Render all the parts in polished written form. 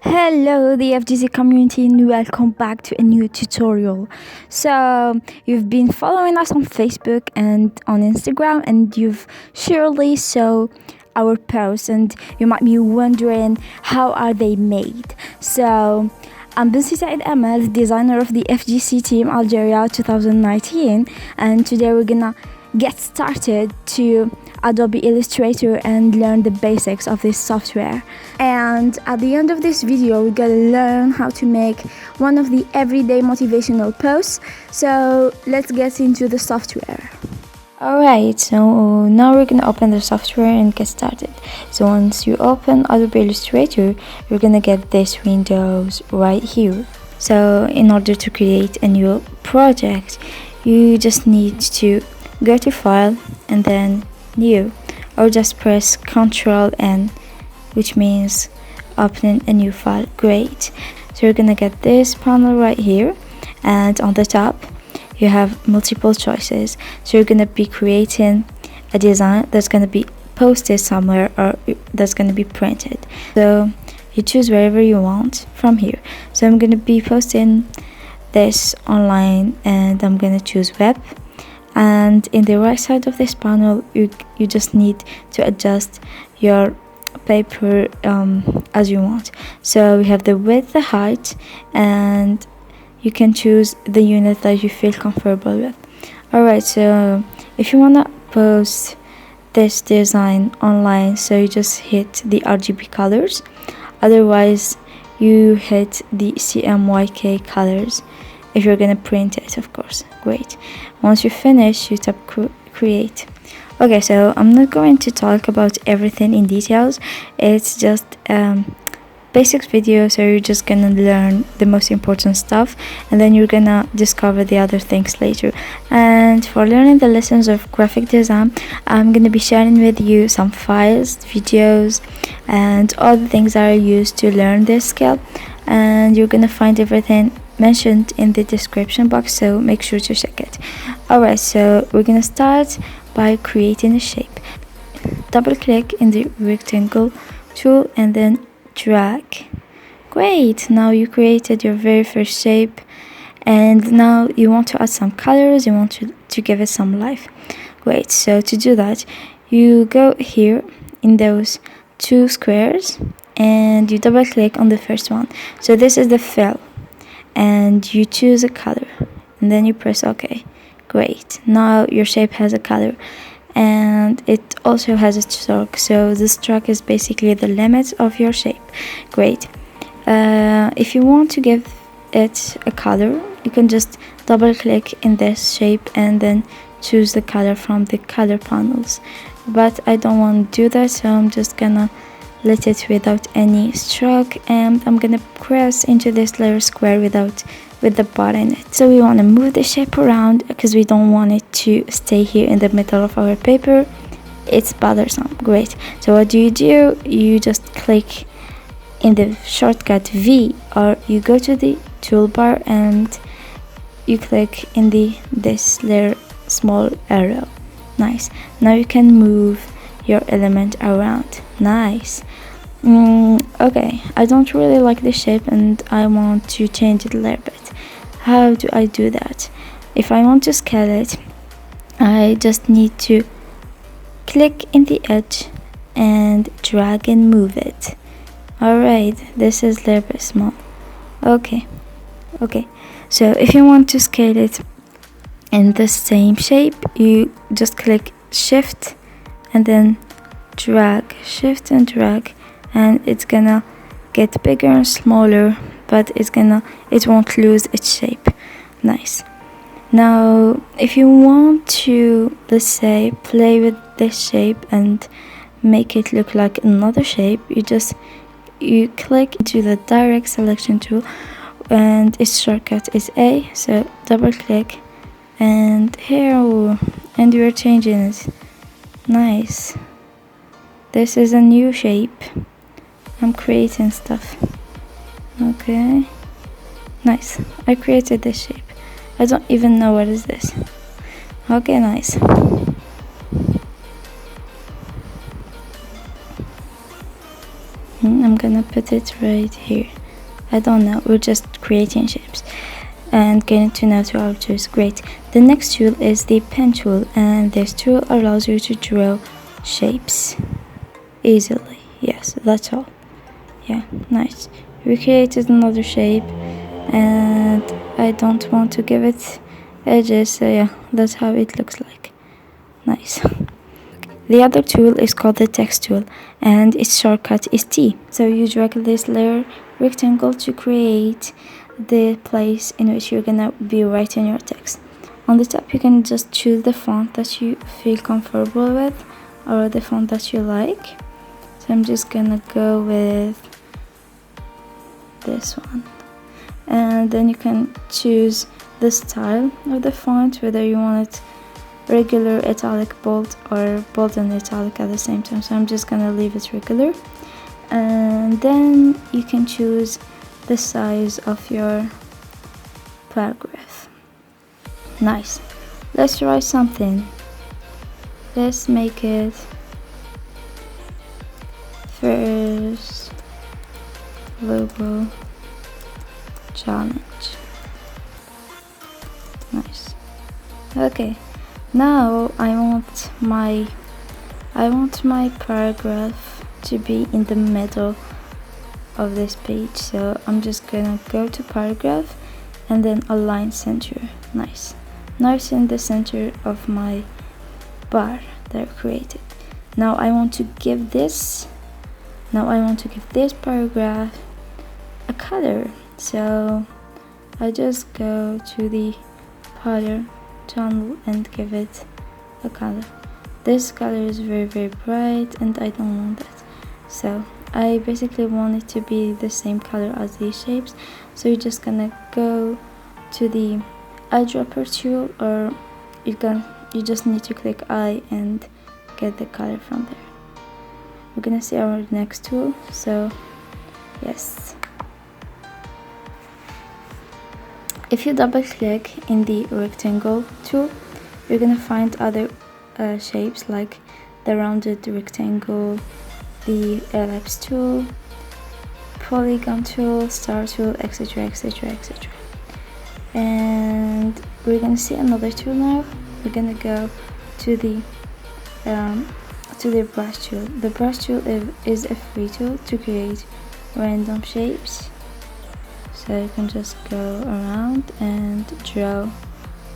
Hello, the FGC community, and welcome back to a new tutorial. So, you've been following us on Facebook and on Instagram, and you've surely saw our posts, and you might be wondering how are they made. So, I'm Binti Said Amal, designer of the FGC team Algeria 2019, and today we're gonna get started to Adobe Illustrator and learn the basics of this software. And at the end of this video, we're gonna learn how to make one of the everyday motivational posts. So let's get into the software. Alright, so now we're gonna open the software and get started. So once you open Adobe Illustrator, you're gonna get this windows right here. So in order to create a new project, you just need to go to File and then New, or just press Ctrl N, which means opening a new file. Great. So you're gonna get this panel right here, and on the top you have multiple choices. So you're gonna be creating a design that's gonna be posted somewhere or that's gonna be printed. So you choose wherever you want from here. So I'm gonna be posting this online, and I'm gonna choose web. And in the right side of this panel, you just need to adjust your paper as you want. So we have the width, the height, and you can choose the unit that you feel comfortable with. Alright, so if you wanna post this design online, so you just hit the RGB colors. Otherwise, you hit the CMYK colors if you're gonna print it, of course. Great. Once you finish, you tap create. Okay, so I'm not going to talk about everything in details. It's just basics video, so you're just gonna learn the most important stuff, and then you're gonna discover the other things later. And for learning the lessons of graphic design, I'm gonna be sharing with you some files, videos, and all the things that I use to learn this skill, and you're gonna find everything mentioned in the description box, so make sure to check it. Alright, so we're gonna start by creating a shape. Double click in the rectangle tool and then drag. Great, now you created your very first shape, and now you want to add some colors, you want to give it some life. Great, so to do that, you go here in those two squares and you double click on the first one. So this is the fill, and you choose a color and then you press OK. Great, now your shape has a color, and it also has a stroke. So the stroke is basically the limit of your shape. Great. If you want to give it a color, you can just double click in this shape and then choose the color from the color panels, but I don't want to do that, so I'm just gonna let it without any stroke, and I'm gonna press into this layer square with the bar in it. So we want to move the shape around because we don't want it to stay here in the middle of our paper. It's bothersome. Great. So what do? You just click in the shortcut V, or you go to the toolbar and you click in this layer small arrow. Nice. Now you can move your element around. Nice. Okay, I don't really like this shape and I want to change it a little bit. How do I do that? If I want to scale it, I just need to click in the edge and drag and move it. Alright, this is a little bit small. Okay, so if you want to scale it in the same shape, you just click shift and then drag, shift and drag, and it's gonna get bigger and smaller, but it won't lose its shape. Nice. Now if you want to, let's say, play with this shape and make it look like another shape, you click into the direct selection tool, and its shortcut is A, so double click and here, and you're changing it. Nice. This is a new shape. I'm creating stuff. Okay, nice. I created this shape. I don't even know what is this. Okay, nice. I'm gonna put it right here. I don't know, we're just creating shapes and getting to know to our tools. Great. The next tool is the pen tool, and this tool allows you to draw shapes easily. Yes, that's all. Yeah, nice. We created another shape, and I don't want to give it edges, so yeah, that's how it looks like. Nice. The other tool is called the text tool, and its shortcut is T. So you drag this layer rectangle to create the place in which you're gonna be writing your text. On the top, you can just choose the font that you feel comfortable with, or the font that you like. So I'm just gonna go with this one, and then you can choose the style of the font, whether you want it regular, italic, bold, or bold and italic at the same time. So I'm just gonna leave it regular, and then you can choose the size of your paragraph. Nice. Let's write something. Let's make it first logo challenge. Nice. Okay. Now I want my paragraph to be in the middle of this page, so I'm just gonna go to paragraph and then align center. Nice. Now it's in the center of my bar that I created. Now I want to give this paragraph a color, so I just go to the color channel and give it a color. This color is very, very bright, and I don't want that, so I basically want it to be the same color as these shapes. So you're just gonna go to the eyedropper tool, or you just need to click I and get the color from there. We're gonna see our next tool, so yes. If you double click in the rectangle tool, you're gonna find other shapes like the rounded rectangle, the ellipse tool, polygon tool, star tool, etc, etc, etc. And we're gonna see another tool now. We're gonna go to the brush tool. The brush tool is a free tool to create random shapes. So you can just go around and draw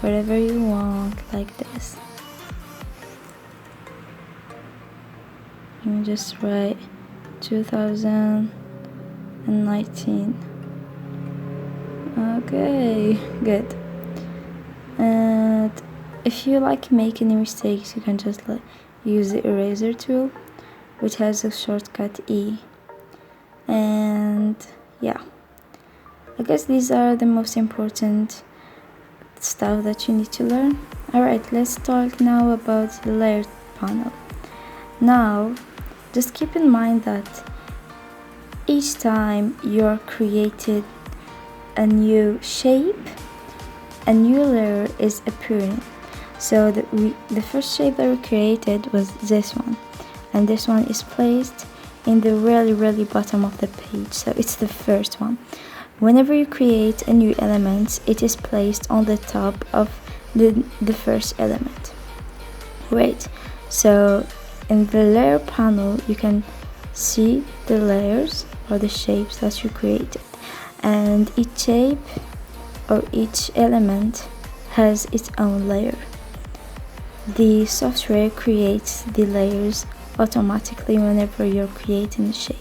whatever you want, like this. You just write 2019. Okay, good. And if you like make any mistakes, you can just use the eraser tool, which has a shortcut E. And yeah, I guess these are the most important stuff that you need to learn. Alright, let's talk now about the layer panel. Now, just keep in mind that each time you're created a new shape, a new layer is appearing. So the first shape that we created was this one, and this one is placed in the really bottom of the page, so it's the first one. Whenever you create a new element, it is placed on the top of the first element. Great. So in the layer panel, you can see the layers or the shapes that you created, and each shape or each element has its own layer. The software creates the layers automatically whenever you're creating a shape.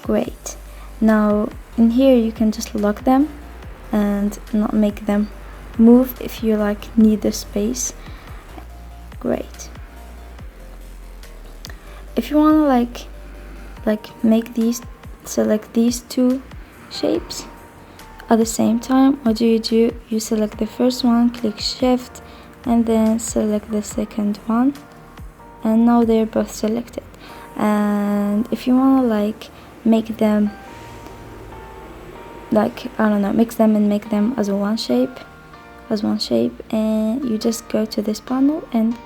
Great. Now in here you can just lock them and not make them move if you need the space. Great. If you want to select these two shapes at the same time, what do? You select the first one, click shift, and then select the second one, and now they're both selected. And if you want to make them mix them and make them as one shape, and you just go to this panel and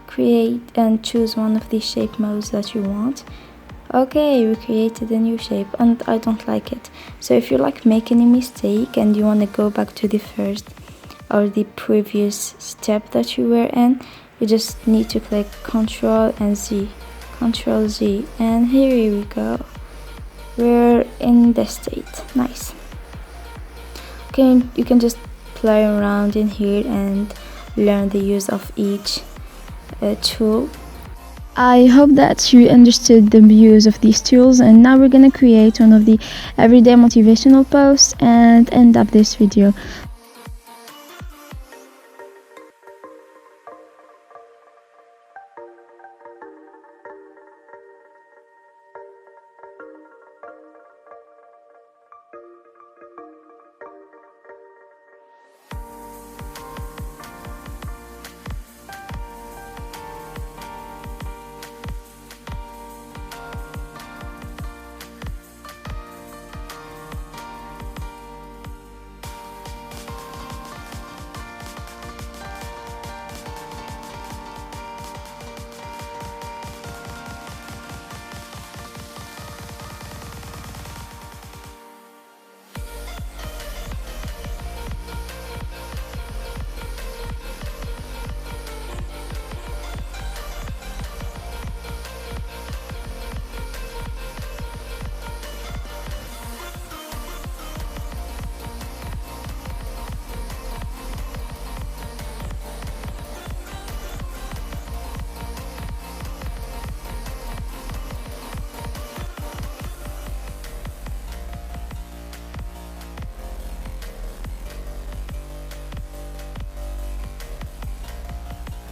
create and choose one of these shape modes that you want. Okay, we created a new shape and I don't like it. So if you like make any mistake and you want to go back to the first or the previous step that you were in, you just need to click Ctrl and Z, Ctrl Z, and here we go. We're in the state. Nice. Okay, you can just play around in here and learn the use of each tool. I hope that you understood the use of these tools, and now we're gonna create one of the everyday motivational posts and end up this video.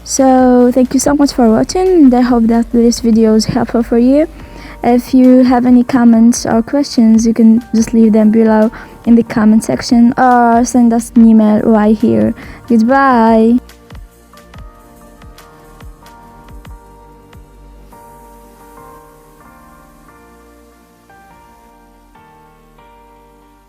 So thank you so much for watching, and I hope that this video is helpful for you. If you have any comments or questions, you can just leave them below in the comment section or send us an email right here. Goodbye.